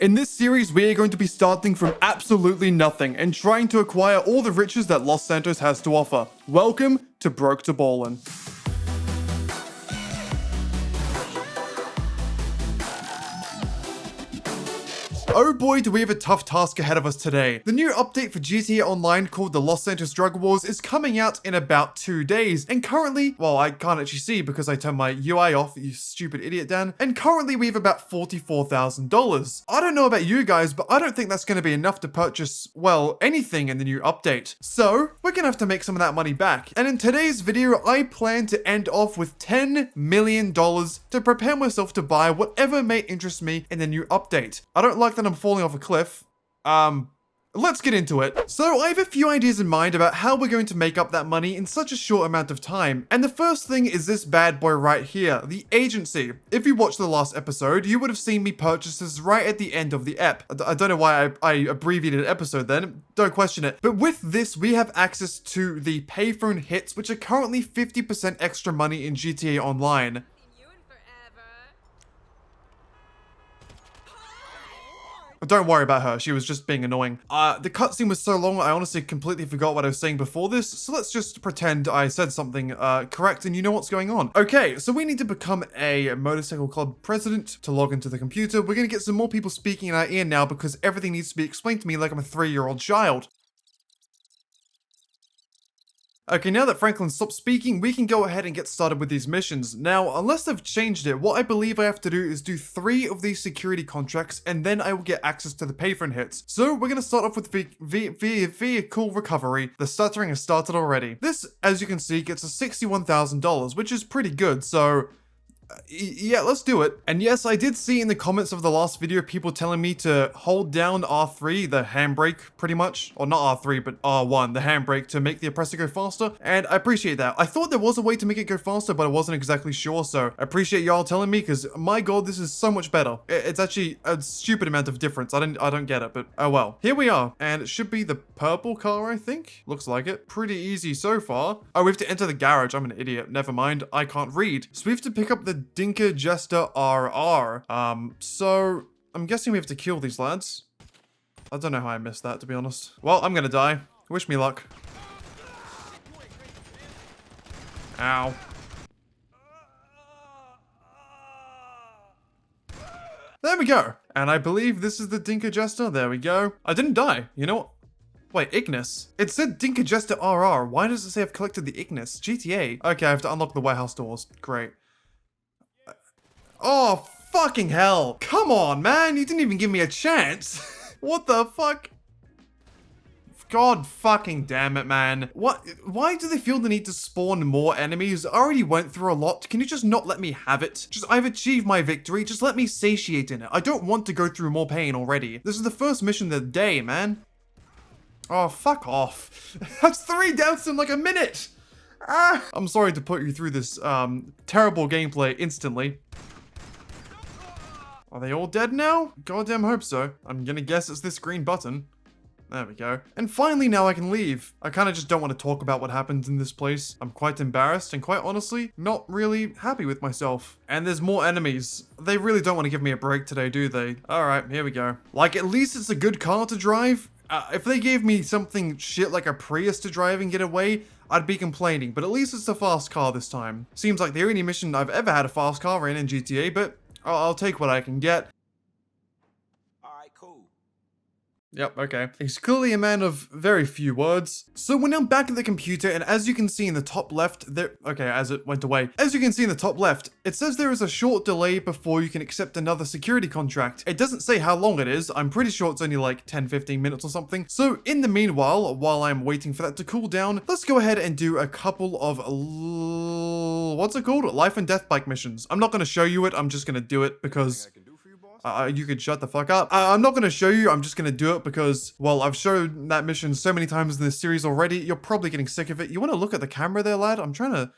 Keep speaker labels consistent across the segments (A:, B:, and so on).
A: In this series, we are going to be starting from absolutely nothing and trying to acquire all the riches that Los Santos has to offer. Welcome to Broke to Ballin. Oh boy, do we have a tough task ahead of us today. The new update for GTA Online called the Los Santos Drug Wars is coming out in about 2 days, and currently, well, I can't actually see because I turned my UI off, you stupid idiot, Dan, and currently we have about $44,000. I don't know about you guys, but I don't think that's going to be enough to purchase, well, anything in the new update. So, we're going to have to make some of that money back, and in today's video, I plan to end off with $10 million to prepare myself to buy whatever may interest me in the new update. I don't like that I'm falling off a cliff. Let's get into it. So I have a few ideas in mind about how we're going to make up that money in such a short amount of time. And the first thing is this bad boy right here, the agency. If you watched the last episode, you would have seen me purchase this right at the end of the ep. I don't know why I abbreviated episode then, don't question it. But with this, we have access to the payphone hits, which are currently 50% extra money in GTA Online. Don't worry about her, she was just being annoying. The cutscene was so long, I honestly completely forgot what I was saying before this, so let's just pretend I said something correct and you know what's going on. Okay, so we need to become a motorcycle club president to log into the computer. We're gonna get some more people speaking in our ear now because everything needs to be explained to me like I'm a 3-year-old child. Okay, now that Franklin stopped speaking, we can go ahead and get started with these missions. Now, unless they've changed it, what I believe I have to do is do 3 of these security contracts, and then I will get access to the payphone hits. So, we're gonna start off with vehicle recovery. The stuttering has started already. This, as you can see, gets us $61,000, which is pretty good, so yeah, let's do it. And yes, I did see in the comments of the last video people telling me to hold down R3, the handbrake, pretty much. Or not R3, but R1, the handbrake, to make the oppressor go faster. And I appreciate that. I thought there was a way to make it go faster, but I wasn't exactly sure. So I appreciate y'all telling me, because my god, this is so much better. It's actually a stupid amount of difference. I don't get it, but oh well. Here we are. And it should be the purple car, I think. Looks like it. Pretty easy so far. Oh, we have to enter the garage. I'm an idiot. Never mind. I can't read. So we have to pick up the Dinka Jester RR. So I'm guessing we have to kill these lads. I don't know how I missed that, to be honest. Well, I'm gonna die. Wish me luck. Ow. There we go. And I believe this is the Dinka Jester. There we go. I didn't die. You know what? Wait, Ignis. It said Dinka Jester RR. Why does it say I've collected the Ignis? GTA. Okay, I have to unlock the warehouse doors. Great. Oh, fucking hell. Come on, man. You didn't even give me a chance. What the fuck? God fucking damn it, man. What? Why do they feel the need to spawn more enemies? I already went through a lot. Can you just not let me have it? I've achieved my victory. Just let me satiate in it. I don't want to go through more pain already. This is the first mission of the day, man. Oh, fuck off. That's 3 deaths in like a minute. I'm sorry to put you through this terrible gameplay instantly. Are they all dead now? Goddamn hope so. I'm gonna guess it's this green button. There we go. And finally now I can leave. I kind of just don't want to talk about what happened in this place. I'm quite embarrassed and quite honestly, not really happy with myself. And there's more enemies. They really don't want to give me a break today, do they? Alright, here we go. Like, at least it's a good car to drive. If they gave me something shit like a Prius to drive and get away, I'd be complaining. But at least it's a fast car this time. Seems like the only mission I've ever had a fast car in GTA, but I'll take what I can get.
B: Alright, cool.
A: Yep, okay. He's clearly a man of very few words. So we're now back at the computer, and as you can see in the top left, as it went away. As you can see in the top left, it says there is a short delay before you can accept another security contract. It doesn't say how long it is. I'm pretty sure it's only like 10-15 minutes or something. So in the meanwhile, while I'm waiting for that to cool down, let's go ahead and do a couple of, what's it called? Life and death bike missions. I'm not going to show you it. I'm just going to do it because you could shut the fuck up. I'm not going to show you. I'm just going to do it because, well, I've shown that mission so many times in this series already. You're probably getting sick of it. You want to look at the camera there, lad? I'm trying to...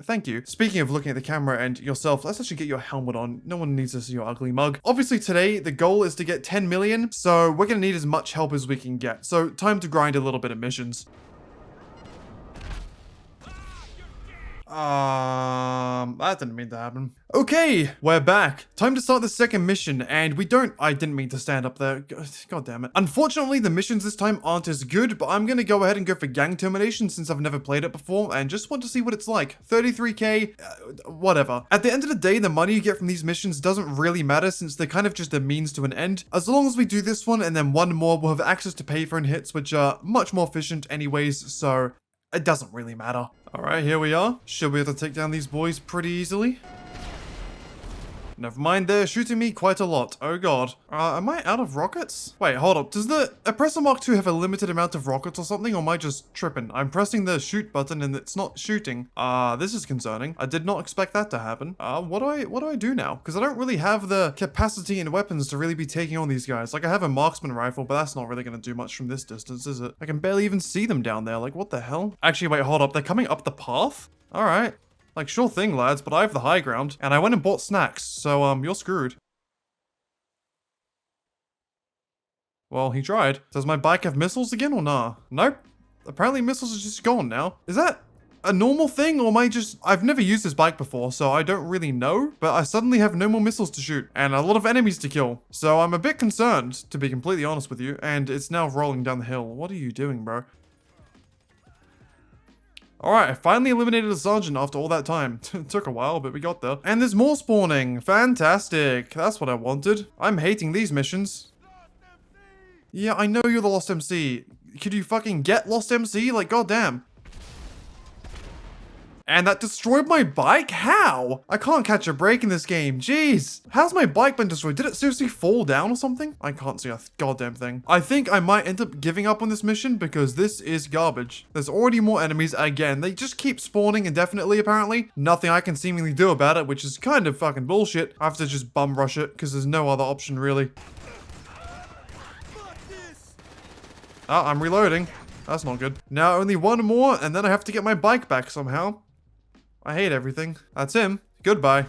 A: Thank you. Speaking of looking at the camera and yourself, let's actually get your helmet on. No one needs to see your ugly mug. Obviously today, the goal is to get 10 million, so we're going to need as much help as we can get. So time to grind a little bit of missions. That didn't mean to happen. Okay, we're back. Time to start the second mission, and I didn't mean to stand up there. God damn it. Unfortunately, the missions this time aren't as good, but I'm gonna go ahead and go for gang termination since I've never played it before, and just want to see what it's like. 33k, whatever. At the end of the day, the money you get from these missions doesn't really matter since they're kind of just a means to an end. As long as we do this one and then one more, we'll have access to payphone hits, which are much more efficient anyways, so it doesn't really matter. Alright, here we are. Should be able to take down these boys pretty easily. Never mind, they're shooting me quite a lot. Oh god. Am I out of rockets? Wait, hold up. Does the Oppressor Mark II have a limited amount of rockets or something? Or am I just tripping? I'm pressing the shoot button and it's not shooting. This is concerning. I did not expect that to happen. What do I do now? Because I don't really have the capacity and weapons to really be taking on these guys. Like, I have a marksman rifle, but that's not really going to do much from this distance, is it? I can barely even see them down there. Like, what the hell? Actually, wait, hold up. They're coming up the path? Alright. Like, sure thing, lads, but I have the high ground, and I went and bought snacks, so, you're screwed. Well, he tried. Does my bike have missiles again, or nah? Nope. Apparently missiles are just gone now. Is that a normal thing, or am I just... I've never used this bike before, so I don't really know, but I suddenly have no more missiles to shoot, and a lot of enemies to kill. So I'm a bit concerned, to be completely honest with you, and it's now rolling down the hill. What are you doing, bro? Alright, I finally eliminated a sergeant after all that time. It took a while, but we got there. And there's more spawning. Fantastic. That's what I wanted. I'm hating these missions. Yeah, I know you're the Lost MC. Could you fucking get Lost MC? Like, goddamn. And that destroyed my bike? How? I can't catch a break in this game. Jeez. How's my bike been destroyed? Did it seriously fall down or something? I can't see a goddamn thing. I think I might end up giving up on this mission because this is garbage. There's already more enemies. Again, they just keep spawning indefinitely, apparently. Nothing I can seemingly do about it, which is kind of fucking bullshit. I have to just bum rush it because there's no other option, really. Ah, I'm reloading. That's not good. Now only one more, and then I have to get my bike back somehow. I hate everything. That's him. Goodbye.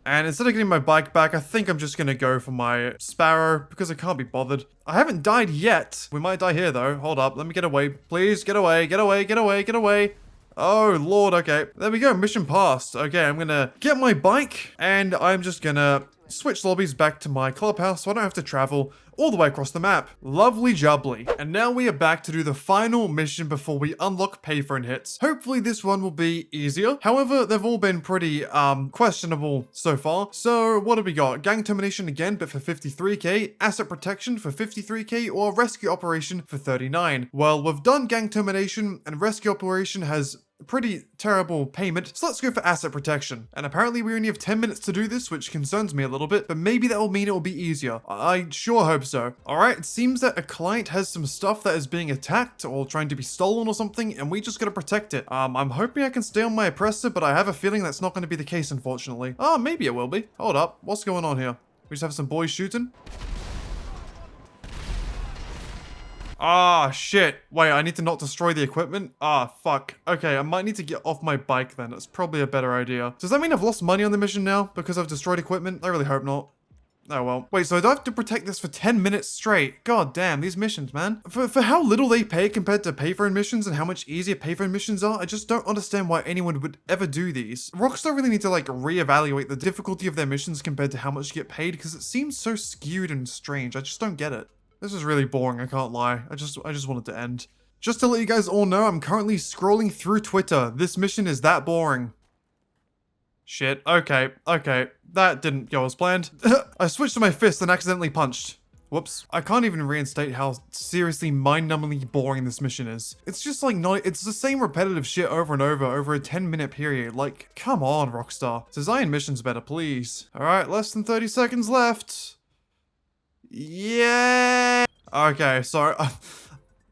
A: And instead of getting my bike back, I think I'm just gonna go for my Sparrow because I can't be bothered. I haven't died yet. We might die here though. Hold up. Let me get away. Please get away. Get away. Get away. Get away. Oh, Lord. Okay. There we go. Mission passed. Okay, I'm gonna get my bike and I'm just gonna switch lobbies back to my clubhouse so I don't have to travel all the way across the map. Lovely jubbly. And now we are back to do the final mission before we unlock payphone hits. Hopefully this one will be easier. However, they've all been pretty questionable so far. So what have we got? Gang termination again, but for 53k, asset protection for 53k, or rescue operation for 39. Well, we've done gang termination and rescue operation has pretty terrible payment, so let's go for asset protection. And apparently we only have 10 minutes to do this, which concerns me a little bit, but maybe that will mean it will be easier. I sure hope so. Alright, it seems that a client has some stuff that is being attacked or trying to be stolen or something, and we just gotta protect it. I'm hoping I can stay on my oppressor, but I have a feeling that's not gonna be the case, unfortunately. Oh, maybe it will be. Hold up, what's going on here? We just have some boys shooting? Ah, shit. Wait, I need to not destroy the equipment? Ah, fuck. Okay, I might need to get off my bike then. That's probably a better idea. Does that mean I've lost money on the mission now because I've destroyed equipment? I really hope not. Oh well. Wait, so I have to protect this for 10 minutes straight? God damn, these missions, man. For how little they pay compared to payphone missions and how much easier payphone missions are, I just don't understand why anyone would ever do these. Rockstar really need to like reevaluate the difficulty of their missions compared to how much you get paid because it seems so skewed and strange. I just don't get it. This is really boring, I can't lie. I just want it to end. Just to let you guys all know, I'm currently scrolling through Twitter. This mission is that boring. Shit, okay. That didn't go as planned. I switched to my fist and accidentally punched. Whoops. I can't even reinstate how seriously mind-numbingly boring this mission is. It's just like it's the same repetitive shit over and over a 10-minute period. Like, come on, Rockstar. Design missions better, please. Alright, less than 30 seconds left. Yeah. Okay, so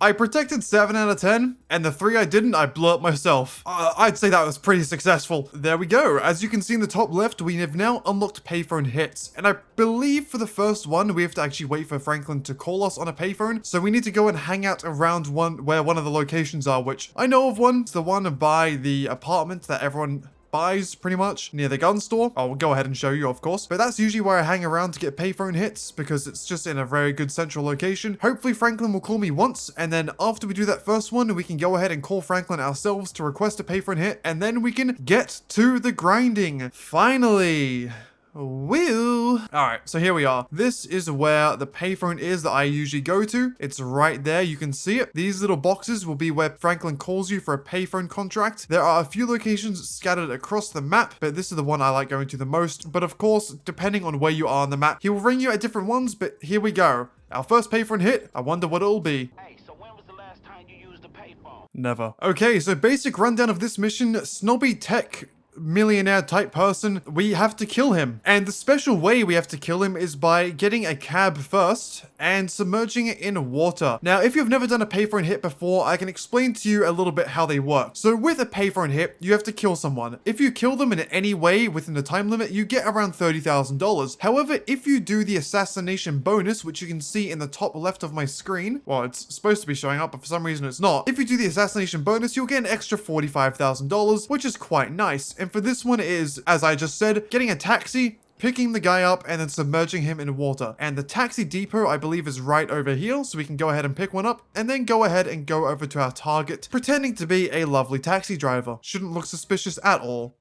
A: I protected 7 out of 10, and the 3 I didn't, I blew up myself. I'd say that was pretty successful. There we go. As you can see in the top left, we have now unlocked payphone hits. And I believe for the first one, we have to actually wait for Franklin to call us on a payphone. So we need to go and hang out around where one of the locations are, which I know of one. It's the one by the apartment that everyone buys pretty much near the gun store. I'll go ahead and show you, of course. But that's usually where I hang around to get payphone hits because it's just in a very good central location. Hopefully Franklin will call me once, and then after we do that first one, we can go ahead and call Franklin ourselves to request a payphone hit, and then we can get to the grinding. Finally. Woo! Alright, so here we are. This is where the payphone is that I usually go to. It's right there, you can see it. These little boxes will be where Franklin calls you for a payphone contract. There are a few locations scattered across the map, but this is the one I like going to the most. But of course, depending on where you are on the map, he will ring you at different ones, but here we go. Our first payphone hit, I wonder what it'll be.
B: Hey, so when was the last time you used a payphone?
A: Never. Okay, so basic rundown of this mission, snobby tech millionaire type person, we have to kill him. And the special way we have to kill him is by getting a cab first and submerging it in water. Now, if you've never done a payphone hit before, I can explain to you a little bit how they work. So with a payphone hit, you have to kill someone. If you kill them in any way within the time limit, you get around $30,000. However, if you do the assassination bonus, which you can see in the top left of my screen, well, it's supposed to be showing up, but for some reason it's not. If you do the assassination bonus, you'll get an extra $45,000, which is quite nice. And for this one is, as I just said, getting a taxi, picking the guy up, and then submerging him in water. And the taxi depot, I believe, is right over here, so we can go ahead and pick one up, and then go ahead and go over to our target, pretending to be a lovely taxi driver. Shouldn't look suspicious at all.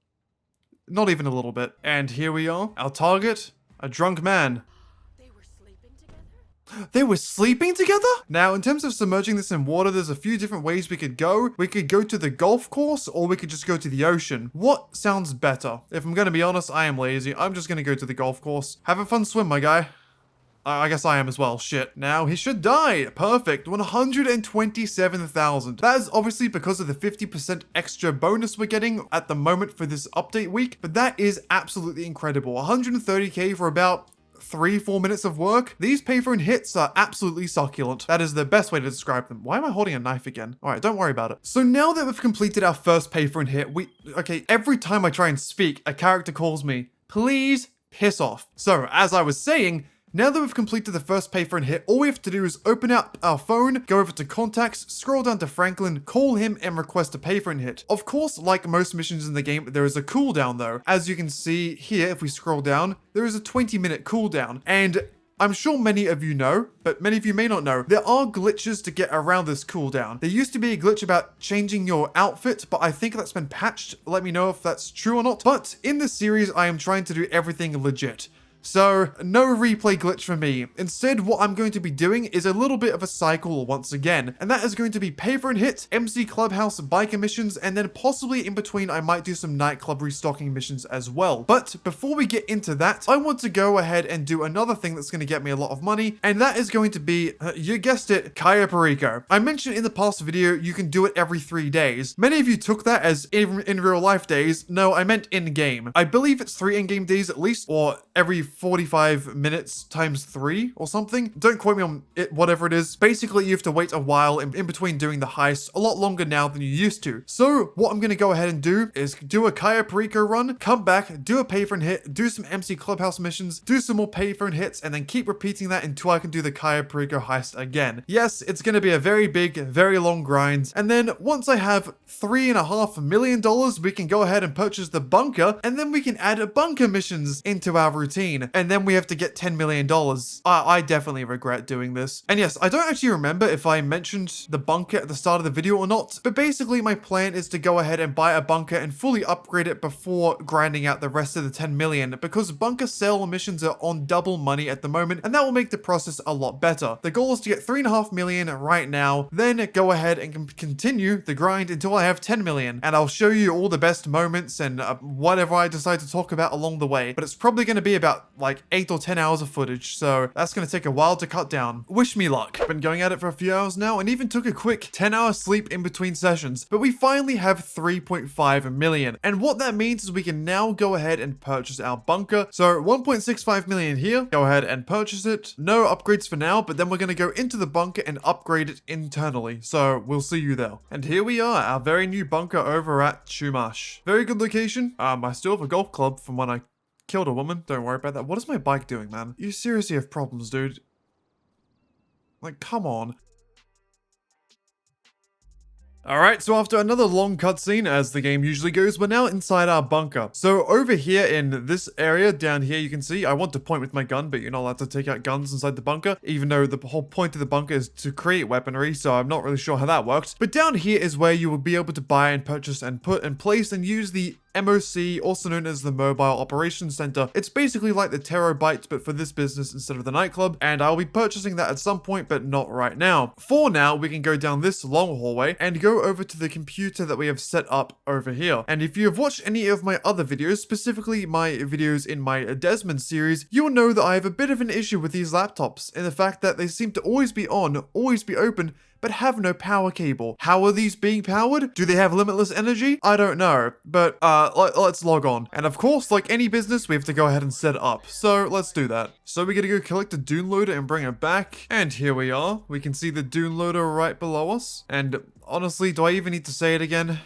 A: Not even a little bit. And here we are. Our target, a drunk man. They were sleeping together? Now, in terms of submerging this in water, there's a few different ways we could go. We could go to the golf course, or we could just go to the ocean. What sounds better? If I'm gonna be honest, I am lazy. I'm just gonna go to the golf course. Have a fun swim, my guy. I guess I am as well. Shit. Now, he should die. Perfect. 127,000. That is obviously because of the 50% extra bonus we're getting at the moment for this update week, but that is absolutely incredible. 130k for about 3-4 minutes of work. These payphone hits are absolutely succulent. That is the best way to describe them. Why am I holding a knife again? All right, don't worry about it. So now that we've completed our first payphone hit, okay, every time I try and speak, a character calls me, please piss off. So as I was saying, now that we've completed the first payphone hit, all we have to do is open up our phone, go over to contacts, scroll down to Franklin, call him, and request a payphone hit. Of course, like most missions in the game, there is a cooldown though. As you can see here, if we scroll down, there is a 20-minute cooldown. And I'm sure many of you know, but many of you may not know, there are glitches to get around this cooldown. There used to be a glitch about changing your outfit, but I think that's been patched. Let me know if that's true or not. But in this series, I am trying to do everything legit. So, no replay glitch for me. Instead, what I'm going to be doing is a little bit of a cycle once again, and that is going to be payphone hit, MC Clubhouse biker missions, and then possibly in between I might do some nightclub restocking missions as well. But before we get into that, I want to go ahead and do another thing that's going to get me a lot of money, and that is going to be, you guessed it, Kaya Perico. I mentioned in the past video, you can do it every 3 days. Many of you took that as in real life days. No, I meant in-game. I believe it's 3 in-game days at least, or every 45 minutes times 3 or something. Don't quote me on it, whatever it is. Basically, you have to wait a while in between doing the heist, a lot longer now than you used to. So what I'm going to go ahead and do is do a Kaya Perico run, come back, do a payphone hit, do some MC Clubhouse missions, do some more payphone hits, and then keep repeating that until I can do the Kaya Perico heist again. Yes, it's going to be a very big, very long grind. And then once I have $3.5 million, we can go ahead and purchase the bunker, and then we can add bunker missions into our routine. And then we have to get $10 million. I definitely regret doing this. And yes, I don't actually remember if I mentioned the bunker at the start of the video or not, but basically my plan is to go ahead and buy a bunker and fully upgrade it before grinding out the rest of the 10 million, because bunker sale missions are on double money at the moment, and that will make the process a lot better. The goal is to get 3.5 million right now, then go ahead and continue the grind until I have 10 million, and I'll show you all the best moments and whatever I decide to talk about along the way, but it's probably going to be about like 8 or 10 hours of footage, so that's going to take a while to cut down. Wish me luck. Been going at it for a few hours now, and even took a quick 10-hour sleep in between sessions, but we finally have 3.5 million, and what that means is we can now go ahead and purchase our bunker. So 1.65 million here, go ahead and purchase it. No upgrades for now, but then we're going to go into the bunker and upgrade it internally, so we'll see you there. And here we are, our very new bunker over at Chumash. Very good location. I still have a golf club from when I killed a woman. Don't worry about that. What is my bike doing, man? You seriously have problems, dude. Like, come on. Alright, so after another long cutscene, as the game usually goes, we're now inside our bunker. So over here in this area, down here, you can see, I want to point with my gun, but you're not allowed to take out guns inside the bunker, even though the whole point of the bunker is to create weaponry, so I'm not really sure how that works. But down here is where you will be able to buy and purchase and put in place and use the MOC, also known as the Mobile Operations Center. It's basically like the Terabyte, but for this business instead of the nightclub, and I'll be purchasing that at some point, but not right now. For now, we can go down this long hallway and go over to the computer that we have set up over here. And if you have watched any of my other videos, specifically my videos in my Desmond series, you will know that I have a bit of an issue with these laptops, in the fact that they seem to always be on, always be open, but have no power cable. How are these being powered? Do they have limitless energy? I don't know, but let's log on. And of course, like any business, we have to go ahead and set it up. So let's do that. So we gotta go collect the Dune loader and bring it back. And here we are. We can see the Dune loader right below us. And honestly, do I even need to say it again?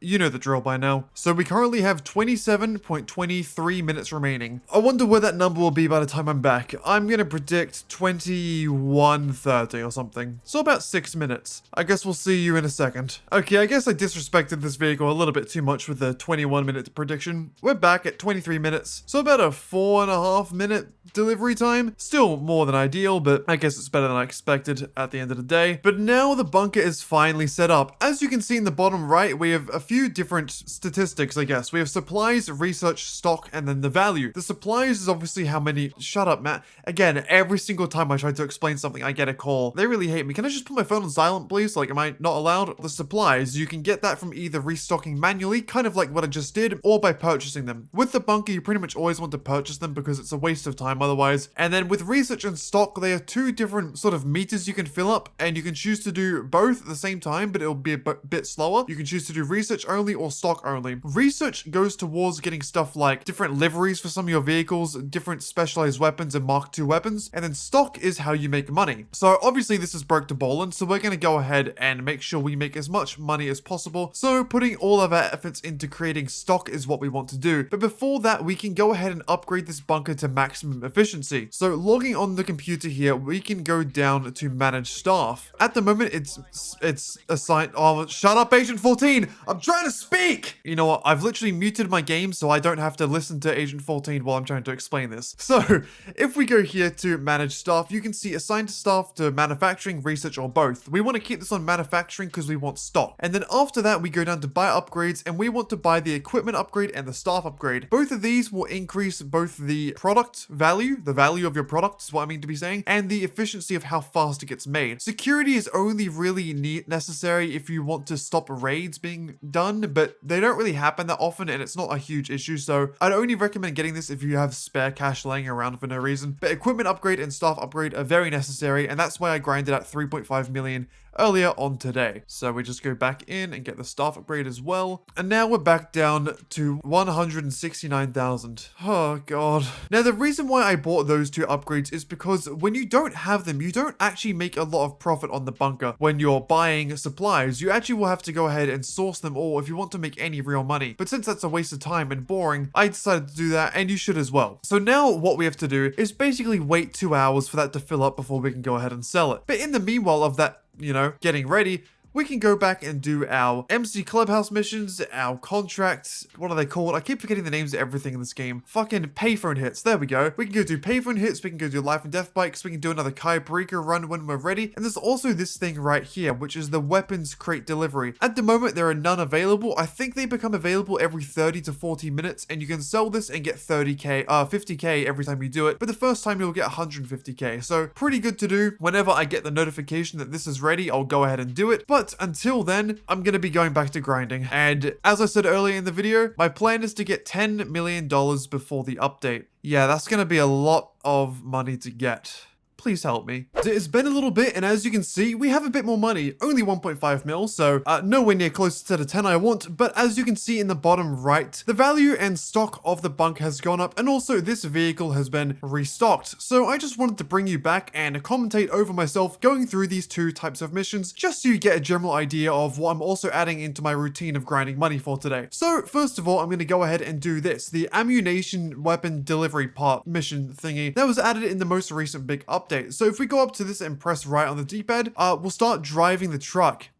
A: You know the drill by now. So we currently have 27.23 minutes remaining. I wonder where that number will be by the time I'm back. I'm gonna predict 21:30 or something. So about 6 minutes. I guess we'll see you in a second. Okay, I guess I disrespected this vehicle a little bit too much with the 21-minute prediction. We're back at 23 minutes. So about a 4.5 minute delivery time. Still more than ideal, but I guess it's better than I expected at the end of the day. But now the bunker is finally set up. As you can see in the bottom right, we have a few different statistics, I guess. We have supplies, research, stock, and then the value. The supplies is obviously how many... Shut up, Matt. Again, every single time I try to explain something, I get a call. They really hate me. Can I just put my phone on silent, please? Like, am I not allowed? The supplies, you can get that from either restocking manually, kind of like what I just did, or by purchasing them. With the bunker, you pretty much always want to purchase them because it's a waste of time otherwise. And then with research and stock, they are two different sort of meters you can fill up, and you can choose to do both at the same time, but it'll be a bit slower. You can choose to do research only or stock only. Research goes towards getting stuff like different liveries for some of your vehicles, different specialized weapons and Mark II weapons, and then stock is how you make money. So obviously this is broke to BALLIN, so we're going to go ahead and make sure we make as much money as possible. So putting all of our efforts into creating stock is what we want to do. But before that, we can go ahead and upgrade this bunker to maximum efficiency. So logging on the computer here, we can go down to manage staff. At the moment, it's assigned... Oh, shut up, Agent 14! I'm trying to speak! You know what? I've literally muted my game so I don't have to listen to Agent 14 while I'm trying to explain this. So, if we go here to manage staff, you can see assigned staff to manufacturing, research, or both. We want to keep this on manufacturing because we want stock. And then after that, we go down to buy upgrades, and we want to buy the equipment upgrade and the staff upgrade. Both of these will increase both the product value, the value of your product is what I mean to be saying, and the efficiency of how fast it gets made. Security is only really necessary if you want to stop raids being done, but they don't really happen that often and it's not a huge issue, so I'd only recommend getting this if you have spare cash laying around for no reason. But equipment upgrade and staff upgrade are very necessary, and that's why I grinded out 3.5 million earlier on today. So we just go back in and get the staff upgrade as well. And now we're back down to 169,000. Oh god. Now the reason why I bought those two upgrades is because when you don't have them, you don't actually make a lot of profit on the bunker. When you're buying supplies, you actually will have to go ahead and source them all if you want to make any real money. But since that's a waste of time and boring, I decided to do that, and you should as well. So now what we have to do is basically wait 2 hours for that to fill up before we can go ahead and sell it. But in the meanwhile of that, you know, getting ready, we can go back and do our MC Clubhouse missions, our contracts, what are they called? I keep forgetting the names of everything in this game. Fucking payphone hits, there we go. We can go do payphone hits, we can go do life and death bikes, we can do another Kai Breaker run when we're ready. And there's also this thing right here, which is the weapons crate delivery. At the moment, there are none available. I think they become available every 30 to 40 minutes, and you can sell this and get 50k every time you do it. But the first time you'll get 150k, so pretty good to do. Whenever I get the notification that this is ready, I'll go ahead and do it. But until then, I'm going to be going back to grinding. And as I said earlier in the video, my plan is to get $10 million before the update. Yeah, that's going to be a lot of money to get. Please help me. It's been a little bit, and as you can see, we have a bit more money. Only 1.5 mil, so nowhere near close to the 10 I want. But as you can see in the bottom right, the value and stock of the bunk has gone up, and also this vehicle has been restocked. So I just wanted to bring you back and commentate over myself going through these two types of missions, just so you get a general idea of what I'm also adding into my routine of grinding money for today. So first of all, I'm going to go ahead and do this, the ammunition weapon delivery part mission thingy that was added in the most recent big update. So if we go up to this and press right on the D-pad, we'll start driving the truck.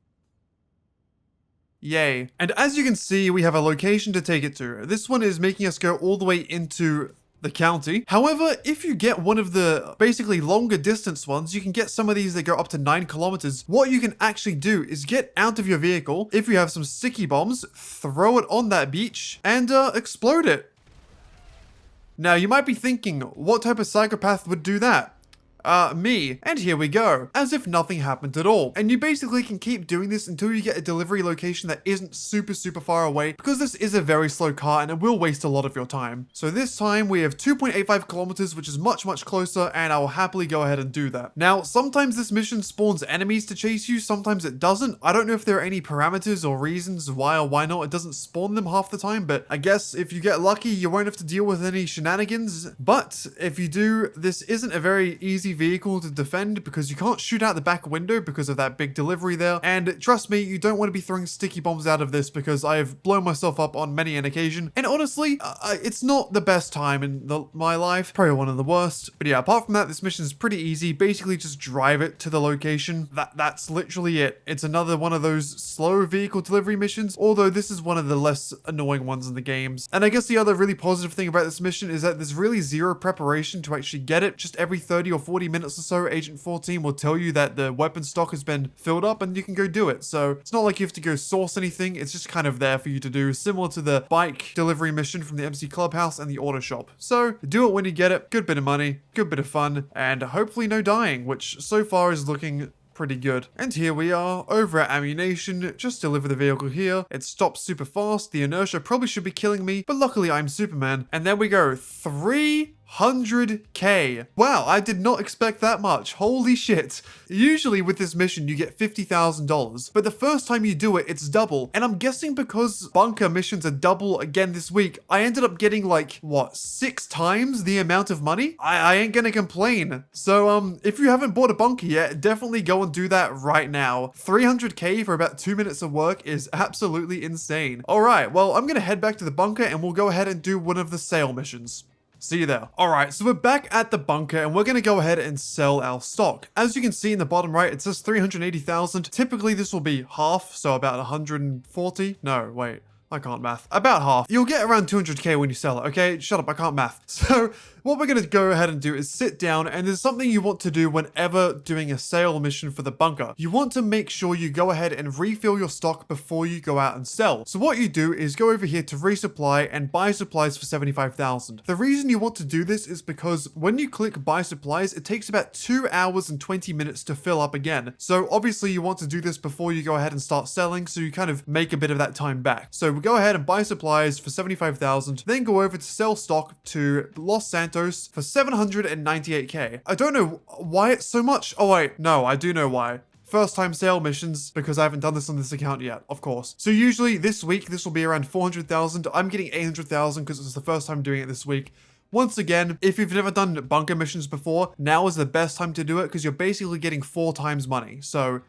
A: Yay. And as you can see, we have a location to take it to. This one is making us go all the way into the county. However, if you get one of the basically longer distance ones, you can get some of these that go up to 9 kilometers. What you can actually do is get out of your vehicle. If you have some sticky bombs, throw it on that beach and explode it. Now, you might be thinking, what type of psychopath would do that? Me. And here we go. As if nothing happened at all. And you basically can keep doing this until you get a delivery location that isn't super far away, because this is a very slow car and it will waste a lot of your time. So this time we have 2.85 kilometers, which is much closer, and I will happily go ahead and do that. Now, sometimes this mission spawns enemies to chase you, sometimes it doesn't. I don't know if there are any parameters or reasons why or why not it doesn't spawn them half the time, but I guess if you get lucky, you won't have to deal with any shenanigans. But if you do, this isn't a very easy vehicle to defend because you can't shoot out the back window because of that big delivery there. And trust me, you don't want to be throwing sticky bombs out of this because I have blown myself up on many an occasion. And honestly, it's not the best time in my life. Probably one of the worst. But yeah, apart from that, this mission is pretty easy. Basically, just drive it to the location. That's literally it. It's another one of those slow vehicle delivery missions, although this is one of the less annoying ones in the games. And I guess the other really positive thing about this mission is that there's really zero preparation to actually get it. Just every 30 or 40 minutes or so, Agent 14 will tell you that the weapon stock has been filled up and you can go do it. So it's not like you have to go source anything. It's just kind of there for you to do, similar to the bike delivery mission from the MC Clubhouse and the auto shop. So do it when you get it. Good bit of money, good bit of fun, and hopefully no dying, which so far is looking pretty good. And here we are over at ammunition. Just deliver the vehicle here. It stops super fast. The inertia probably should be killing me, but luckily I'm Superman. And there we go. 300k. Wow, I did not expect that much. Holy shit. Usually with this mission, you get $50,000, but the first time you do it, it's double. And I'm guessing because bunker missions are double again this week, I ended up getting like, what, 6 times the amount of money? I ain't gonna complain. So, if you haven't bought a bunker yet, definitely go and do that right now. 300k for about 2 minutes of work is absolutely insane. All right, well, I'm gonna head back to the bunker and we'll go ahead and do one of the sale missions. See you there. Alright, so we're back at the bunker and we're going to go ahead and sell our stock. As you can see in the bottom right, it says 380,000. Typically this will be half, so about 140. No, wait. I can't math. About half. You'll get around 200k when you sell it, okay? Shut up, I can't math. So, what we're going to go ahead and do is sit down, and there's something you want to do whenever doing a sale mission for the bunker. You want to make sure you go ahead and refill your stock before you go out and sell. So what you do is go over here to resupply and buy supplies for 75,000. The reason you want to do this is because when you click buy supplies, it takes about 2 hours and 20 minutes to fill up again. So obviously you want to do this before you go ahead and start selling, so you kind of make a bit of that time back. So we'll go ahead and buy supplies for 75,000, then go over to sell stock to Los Santos for 798k. I don't know why it's so much. Oh wait, no, I do know why. First time sale missions, because I haven't done this on this account yet, of course. So usually this week, this will be around 400,000. I'm getting 800,000 because it's the first time doing it this week. Once again, if you've never done bunker missions before, now is the best time to do it because you're basically getting 4 times money. So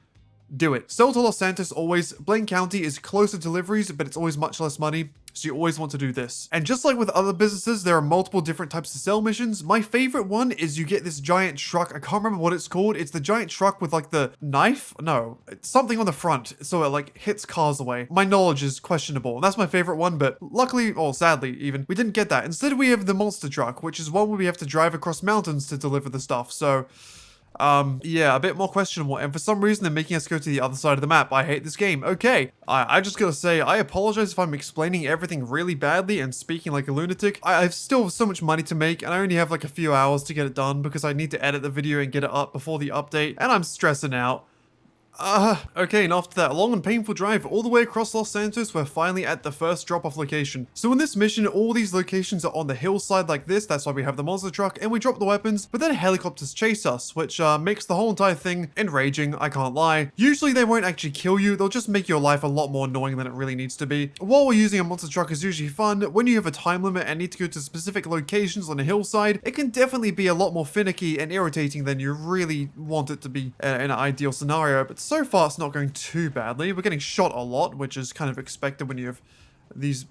A: do it. Sell to Los Santos always. Blaine County is closer deliveries, but it's always much less money. So you always want to do this. And just like with other businesses, there are multiple different types of sell missions. My favorite one is you get this giant truck. I can't remember what it's called. It's the giant truck with like the knife. No, it's something on the front. So it like hits cars away. My knowledge is questionable. And that's my favorite one. But luckily, or sadly even, we didn't get that. Instead, we have the monster truck, which is one where we have to drive across mountains to deliver the stuff. So yeah, a bit more questionable, and for some reason they're making us go to the other side of the map. I hate this game. Okay, I just gotta say, I apologize if I'm explaining everything really badly and speaking like a lunatic. I have still so much money to make, and I only have like a few hours to get it done because I need to edit the video and get it up before the update, and I'm stressing out. Okay, and after that long and painful drive all the way across Los Santos, we're finally at the first drop-off location. So in this mission, all these locations are on the hillside like this, that's why we have the monster truck, and we drop the weapons, but then helicopters chase us, which makes the whole entire thing enraging, I can't lie. Usually they won't actually kill you, they'll just make your life a lot more annoying than it really needs to be. While we're using a monster truck is usually fun, when you have a time limit and need to go to specific locations on a hillside, it can definitely be a lot more finicky and irritating than you really want it to be in an ideal scenario, but so far it's not going too badly. We're getting shot a lot, which is kind of expected when you have these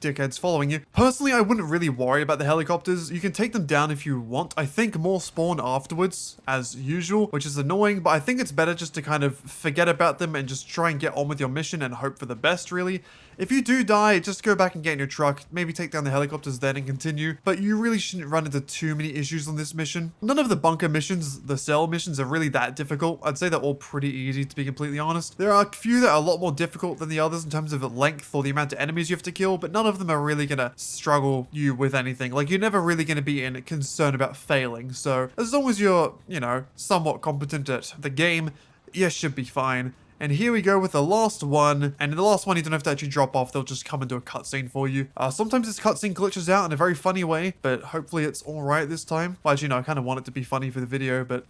A: dickheads following you. Personally, I wouldn't really worry about the helicopters. You can take them down if you want. I think more spawn afterwards, as usual, which is annoying, but I think it's better just to kind of forget about them and just try and get on with your mission and hope for the best, really. If you do die, just go back and get in your truck, maybe take down the helicopters then and continue, but you really shouldn't run into too many issues on this mission. None of the bunker missions, the cell missions, are really that difficult. I'd say they're all pretty easy, to be completely honest. There are a few that are a lot more difficult than the others in terms of length or the amount of enemies you have to kill, but none of them are really gonna struggle you with anything. Like, you're never really gonna be in concern about failing, so as long as you're, you know, somewhat competent at the game, you should be fine. And here we go with the last one. And in the last one, you don't have to actually drop off. They'll just come and do a cutscene for you. Sometimes this cutscene glitches out in a very funny way, but hopefully it's all right this time. Well, actually, no, I kind of want it to be funny for the video, but...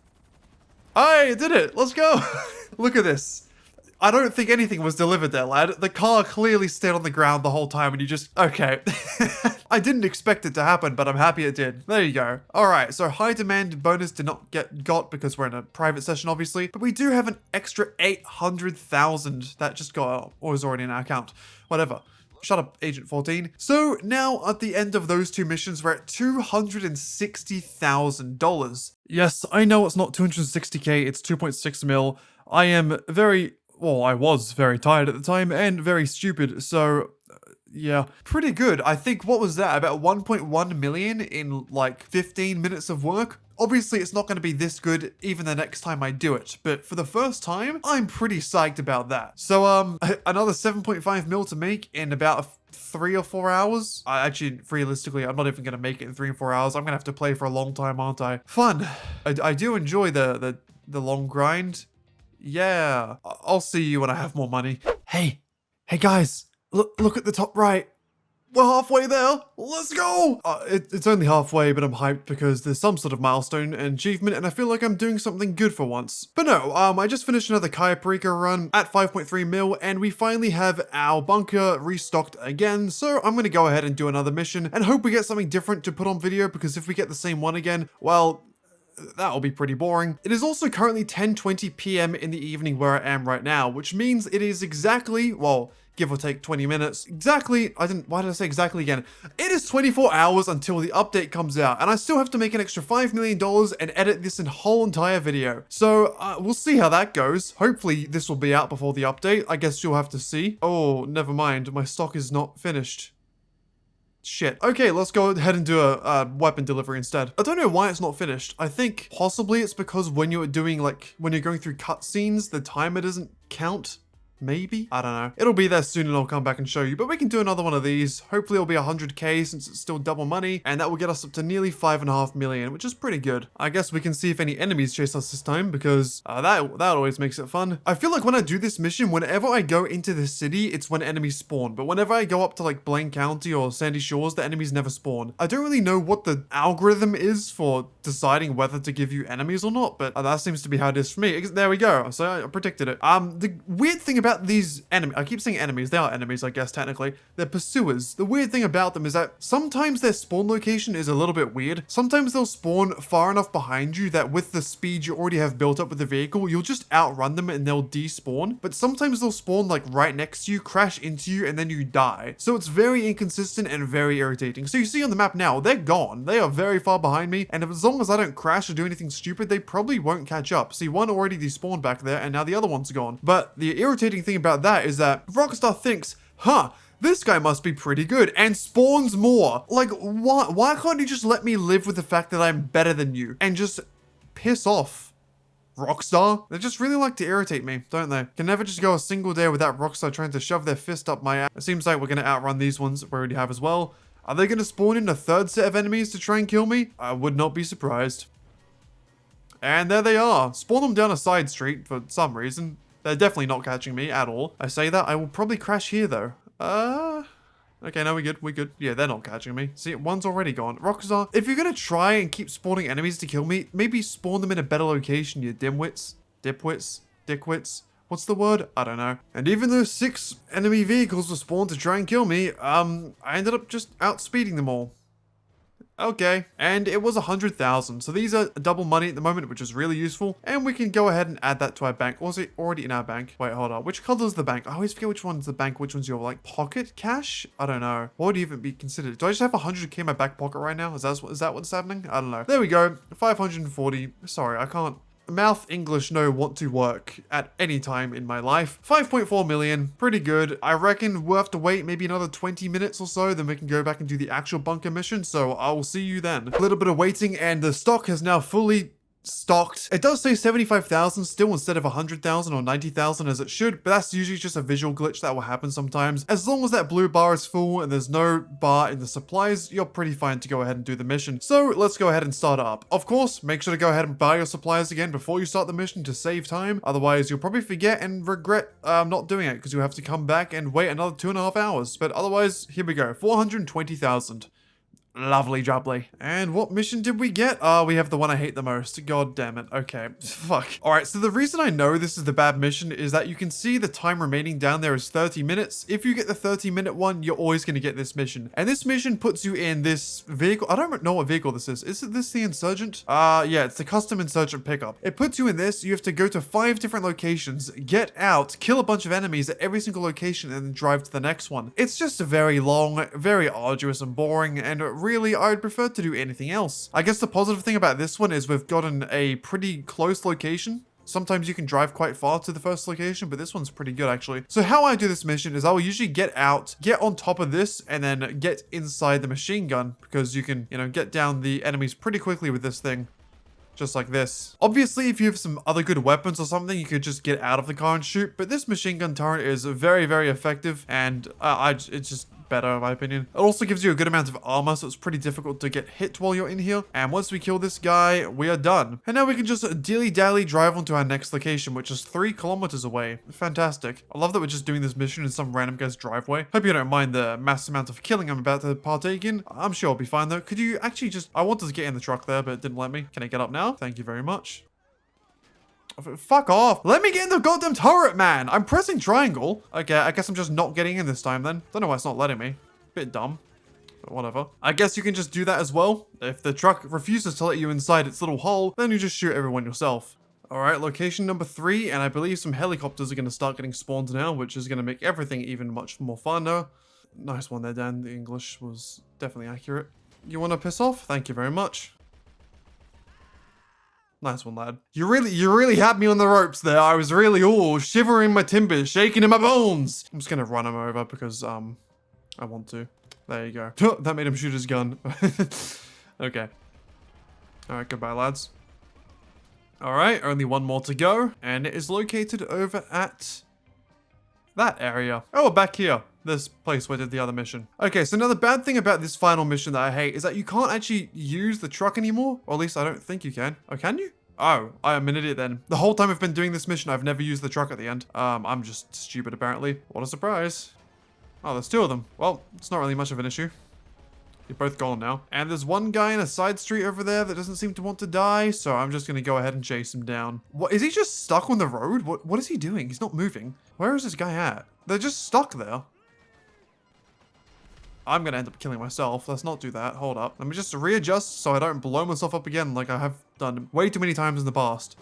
A: I did it! Let's go! Look at this. I don't think anything was delivered there, lad. The car clearly stayed on the ground the whole time and you just... Okay. I didn't expect it to happen, but I'm happy it did. There you go. Alright, so high demand bonus did not get got because we're in a private session, obviously. But we do have an extra 800,000 that just got... or is already in our account. Whatever. Shut up, Agent 14. So now at the end of those two missions, we're at $260,000. Yes, I know it's not 260k, it's 2.6 mil. I am very... well, I was very tired at the time and very stupid, so yeah, pretty good. I think, what was that, about 1.1 million in like 15 minutes of work? Obviously, it's not going to be this good even the next time I do it, but for the first time, I'm pretty psyched about that. So, another 7.5 mil to make in about 3 or 4 hours. Actually, realistically, I'm not even going to make it in 3 or 4 hours. I'm going to have to play for a long time, aren't I? Fun. I do enjoy the long grind. Yeah, I'll see you when I have more money. Hey guys, look at the top right. We're halfway there. Let's go. It's only halfway, but I'm hyped because there's some sort of milestone and achievement, and I feel like I'm doing something good for once. But no, I just finished another Kayaparika run at 5.3 mil, and we finally have our bunker restocked again. So I'm going to go ahead and do another mission and hope we get something different to put on video, because if we get the same one again, well, that'll be pretty boring. It is also currently 10:20 p.m. in the evening where I am right now, which means it is exactly, well, give or take 20 minutes. Exactly, why did I say exactly again? It is 24 hours until the update comes out, and I still have to make an extra $5 million and edit this whole entire video. So, we'll see how that goes. Hopefully, this will be out before the update. I guess you'll have to see. Oh, never mind. My stock is not finished. Shit. Okay, let's go ahead and do a weapon delivery instead. I don't know why it's not finished. I think possibly it's because when you're doing, like, when you're going through cutscenes, the timer doesn't count. Maybe? I don't know. It'll be there soon and I'll come back and show you, but we can do another one of these. Hopefully it'll be 100k since it's still double money, and that will get us up to nearly 5.5 million, which is pretty good. I guess we can see if any enemies chase us this time, because that always makes it fun. I feel like when I do this mission, whenever I go into the city, it's when enemies spawn, but whenever I go up to like Blaine County or Sandy Shores, the enemies never spawn. I don't really know what the algorithm is for deciding whether to give you enemies or not, but that seems to be how it is for me. There we go. So I predicted it. The weird thing about these enemies, I keep saying enemies, they are enemies, I guess, technically. They're pursuers. The weird thing about them is that sometimes their spawn location is a little bit weird. Sometimes they'll spawn far enough behind you that with the speed you already have built up with the vehicle, you'll just outrun them and they'll despawn. But sometimes they'll spawn like right next to you, crash into you, and then you die. So it's very inconsistent and very irritating. So you see on the map now, they're gone. They are very far behind me, and as long as I don't crash or do anything stupid, they probably won't catch up. See, one already despawned back there, and now the other one's gone. But the irritating thing about that is that Rockstar thinks, huh, this guy must be pretty good, and spawns more. Like, why can't you just let me live with the fact that I'm better than you and just piss off? Rockstar? They just really like to irritate me, don't they? Can never just go a single day without Rockstar trying to shove their fist up my ass. It seems like we're gonna outrun these ones we already have as well. Are they gonna spawn in a third set of enemies to try and kill me? I would not be surprised. And there they are. Spawn them down a side street for some reason. They're definitely not catching me at all. I say that, I will probably crash here though. Okay, no, we're good. Yeah, they're not catching me. See, one's already gone. Rockstar, if you're gonna try and keep spawning enemies to kill me, maybe spawn them in a better location, you dimwits, dipwits, dickwits. What's the word? I don't know. And even though 6 enemy vehicles were spawned to try and kill me, I ended up just outspeeding them all. Okay, and it was 100,000. So these are double money at the moment, which is really useful. And we can go ahead and add that to our bank. Was it already in our bank? Wait, hold on. Which color is the bank? I always forget which one's the bank, which one's your like pocket cash? I don't know. What would even be considered? Do I just have 100k in my back pocket right now? Is that what's happening? I don't know. There we go. 540. Sorry, I can't. Mouth English no want to work at any time in my life. 5.4 million, pretty good. I reckon we'll have to wait maybe another 20 minutes or so, then we can go back and do the actual bunker mission, so I will see you then. A little bit of waiting, and the stock has now fully stocked. It does say 75,000 still instead of 100,000 or 90,000 as it should, but that's usually just a visual glitch that will happen sometimes. As long as that blue bar is full and there's no bar in the supplies, you're pretty fine to go ahead and do the mission. So let's go ahead and start it up. Of course, make sure to go ahead and buy your supplies again before you start the mission to save time. Otherwise, you'll probably forget and regret not doing it because you'll have to come back and wait another 2.5 hours. But otherwise, here we go. 420,000. Lovely jubbly. And what mission did we get? We have the one I hate the most. God damn it. Okay. Fuck. Alright, so the reason I know this is the bad mission is that you can see the time remaining down there is 30 minutes. If you get the 30-minute one, you're always going to get this mission. And this mission puts you in this vehicle. I don't know what vehicle this is. Is this the Insurgent? Yeah, it's the custom Insurgent pickup. It puts you in this. You have to go to 5 different locations, get out, kill a bunch of enemies at every single location, and then drive to the next one. It's just very long, very arduous and boring, and really, I'd prefer to do anything else. I guess the positive thing about this one is we've gotten a pretty close location. Sometimes you can drive quite far to the first location, but this one's pretty good actually. So how I do this mission is I will usually get out, get on top of this, and then get inside the machine gun because you can, get down the enemies pretty quickly with this thing. Just like this. Obviously, if you have some other good weapons or something, you could just get out of the car and shoot, but this machine gun turret is very, very effective, and it's just better in my opinion. It also gives you a good amount of armor, so it's pretty difficult to get hit while you're in here. And once we kill this guy, we are done. And now we can just dilly-dally drive on to our next location, which is 3 kilometers away. Fantastic. I love that we're just doing this mission in some random guy's driveway. Hope you don't mind the mass amount of killing I'm about to partake in. I'm sure I'll be fine though. Could you actually just... I wanted to get in the truck there, but it didn't let me. Can I get up now? Thank you very much. Fuck off. Let me get in the goddamn turret, man. I'm pressing triangle. Okay, I guess I'm just not getting in this time then. Don't know why it's not letting me. Bit dumb. But whatever. I guess you can just do that as well. If the truck refuses to let you inside its little hole, then you just shoot everyone yourself. Alright, location number 3, and I believe some helicopters are going to start getting spawned now, which is going to make everything even much more funner. Nice one there, Dan. The English was definitely accurate. You want to piss off? Thank you very much. Nice one, lad. You really had me on the ropes there. I was really, shivering my timbers, shaking in my bones. I'm just gonna run him over because, I want to. There you go. That made him shoot his gun. Okay. Alright, goodbye, lads. Alright, only one more to go. And it is located over at that area. Oh, back here. This place where I did the other mission. Okay, so now the bad thing about this final mission that I hate is that you can't actually use the truck anymore. Or at least I don't think you can. Oh, can you? Oh, I am an idiot then. The whole time I've been doing this mission, I've never used the truck at the end. I'm just stupid apparently. What a surprise. Oh, there's 2 of them. Well, it's not really much of an issue. You're both gone now. And there's one guy in a side street over there that doesn't seem to want to die, so I'm just gonna go ahead and chase him down. What, is he just stuck on the road? What is he doing? He's not moving. Where is this guy at? They're just stuck there. I'm gonna end up killing myself. Let's not do that. Hold up. Let me just readjust so I don't blow myself up again like I have done way too many times in the past.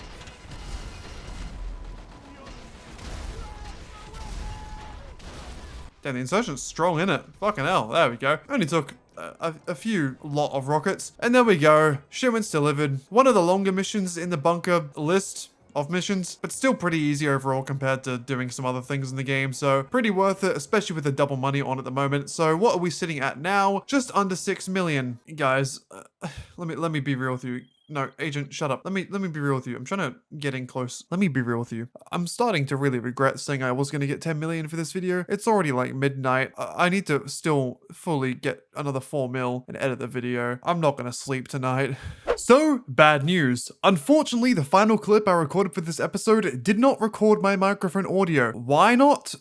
A: Damn, the Insurgent's strong, innit? Fucking hell. There we go. Only took a few lot of rockets. And there we go. Shipments delivered. One of the longer missions in the bunker list of missions, but still pretty easy overall compared to doing some other things in the game, so pretty worth it, especially with the double money on at the moment. So what are we sitting at now? Just under 6 million. Guys, let me be real with you. No, agent, shut up. Let me be real with you. I'm trying to get in close. Let me be real with you. I'm starting to really regret saying I was going to get 10 million for this video. It's already like midnight. I need to still fully get another 4 mil and edit the video. I'm not going to sleep tonight. So, bad news. Unfortunately, the final clip I recorded for this episode did not record my microphone audio. Why not?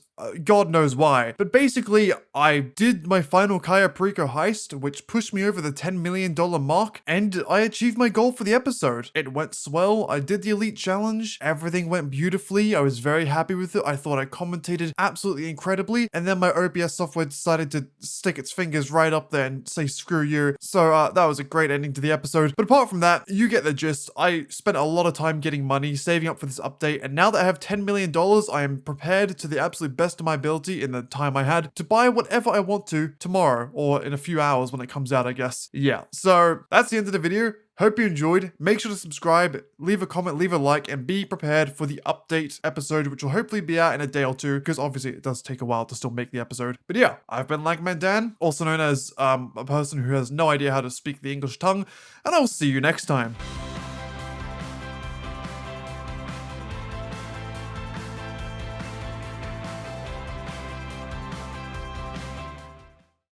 A: God knows why. But basically, I did my final Kaya Perico heist, which pushed me over the $10 million mark, and I achieved my goal for the episode. It went swell, I did the Elite Challenge, everything went beautifully, I was very happy with it, I thought I commentated absolutely incredibly, and then my OBS software decided to stick its fingers right up there and say screw you. So that was a great ending to the episode. But apart from that, you get the gist. I spent a lot of time getting money, saving up for this update, and now that I have $10 million, I am prepared to the absolute best of my ability in the time I had to buy whatever I want to tomorrow or in a few hours when it comes out, I guess. Yeah, so that's the end of the video. Hope you enjoyed. Make sure to subscribe, leave a comment, leave a like, and be prepared for the update episode, which will hopefully be out in a day or two, because obviously it does take a while to still make the episode. But yeah, I've been Lankmandan, also known as a person who has no idea how to speak the English tongue, and I'll see you next time.